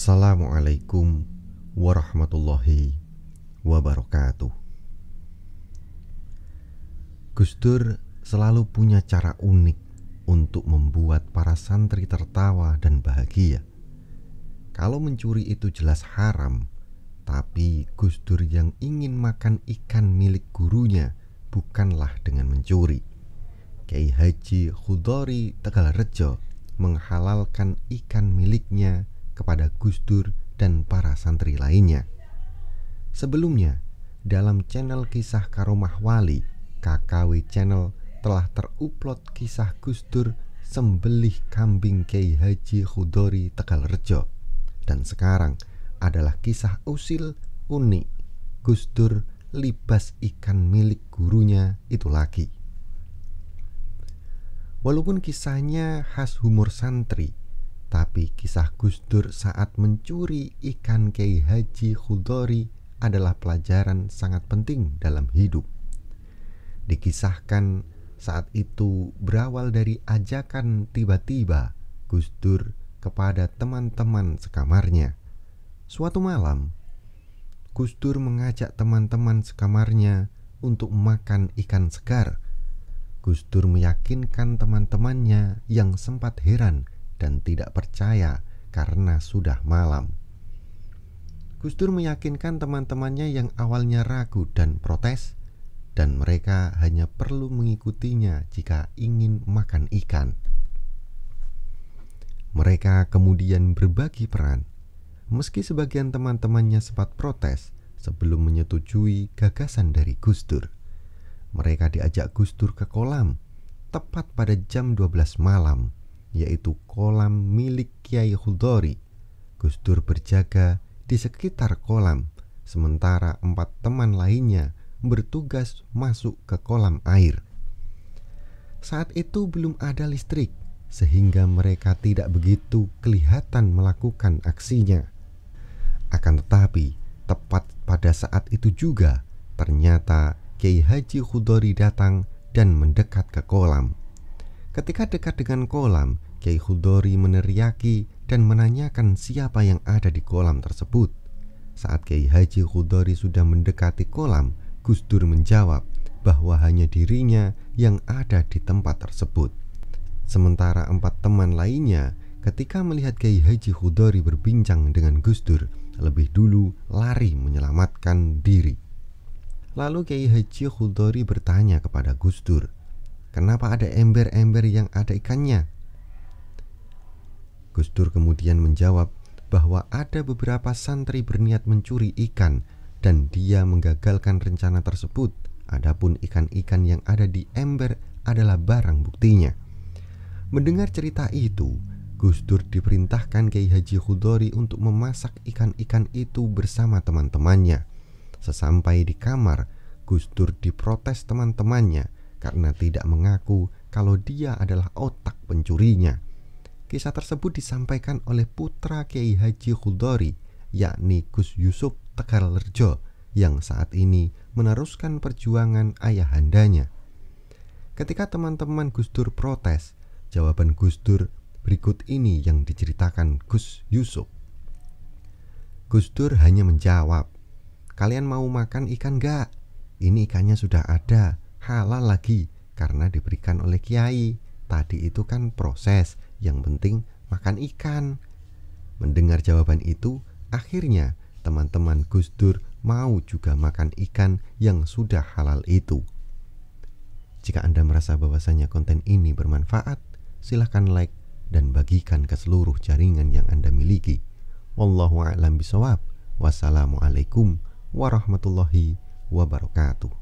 Assalamualaikum warahmatullahi wabarakatuh. Gus Dur selalu punya cara unik untuk membuat para santri tertawa dan bahagia. Kalau mencuri itu jelas haram, tapi Gus Dur yang ingin makan ikan milik gurunya bukanlah dengan mencuri. Kiai Haji Chudori Tegalrejo menghalalkan ikan miliknya kepada Gus Dur dan para santri lainnya. Sebelumnya, dalam channel Kisah Karomah Wali, KKW Channel telah terupload kisah Gus Dur sembelih kambing Kiai Haji Chudori Tegalrejo. Dan sekarang adalah kisah usil unik Gus Dur libas ikan milik gurunya itu lagi. Walaupun kisahnya khas humor santri, tapi kisah Gus Dur saat mencuri ikan Kiai Haji Chudori adalah pelajaran sangat penting dalam hidup. Dikisahkan saat itu berawal dari ajakan tiba-tiba Gus Dur kepada teman-teman sekamarnya. Suatu malam, Gus Dur mengajak teman-teman sekamarnya untuk makan ikan segar. Gus Dur meyakinkan teman-temannya yang sempat heran dan tidak percaya karena sudah malam. Gus Dur meyakinkan teman-temannya yang awalnya ragu dan protes, dan mereka hanya perlu mengikutinya jika ingin makan ikan. Mereka kemudian berbagi peran. Meski sebagian teman-temannya sempat protes sebelum menyetujui gagasan dari Gus Dur. Mereka diajak Gus Dur ke kolam tepat pada jam 12 malam, yaitu kolam milik Kiai Chudori. Gus Dur berjaga di sekitar kolam, sementara 4 teman lainnya bertugas masuk ke kolam air. Saat itu belum ada listrik, sehingga mereka tidak begitu kelihatan melakukan aksinya. Akan tetapi, tepat pada saat itu juga, ternyata Kiai Haji Chudori datang dan mendekat ke kolam. Ketika dekat dengan kolam, Kiai Chudori meneriaki dan menanyakan siapa yang ada di kolam tersebut. Saat Kiai Haji Chudori sudah mendekati kolam, Gus Dur menjawab bahwa hanya dirinya yang ada di tempat tersebut. Sementara 4 teman lainnya ketika melihat Kiai Haji Chudori berbincang dengan Gus Dur, lebih dulu lari menyelamatkan diri. Lalu Kiai Haji Chudori bertanya kepada Gus Dur, "Kenapa ada ember-ember yang ada ikannya?" Gus Dur kemudian menjawab bahwa ada beberapa santri berniat mencuri ikan dan dia menggagalkan rencana tersebut. Adapun ikan-ikan yang ada di ember adalah barang buktinya. Mendengar cerita itu, Gus Dur diperintahkan Kiai Haji Chudori untuk memasak ikan-ikan itu bersama teman-temannya. Sesampai di kamar, Gus Dur diprotes teman-temannya karena tidak mengaku kalau dia adalah otak pencurinya. Kisah tersebut disampaikan oleh putra Kiai Haji Chudori, yakni Gus Yusuf Tegalrejo, yang saat ini meneruskan perjuangan ayahandanya. Ketika teman-teman Gus Dur protes, jawaban Gus Dur berikut ini yang diceritakan Gus Yusuf. Gus Dur hanya menjawab, "Kalian mau makan ikan gak? Ini ikannya sudah ada, halal lagi karena diberikan oleh Kiai. Tadi itu kan proses, yang penting makan ikan." Mendengar jawaban itu, akhirnya teman-teman Gus Dur mau juga makan ikan yang sudah halal itu. Jika Anda merasa bahwasanya konten ini bermanfaat, silahkan like dan bagikan ke seluruh jaringan yang Anda miliki. Wallahu a'lam bishawab. Wassalamualaikum warahmatullahi wabarakatuh.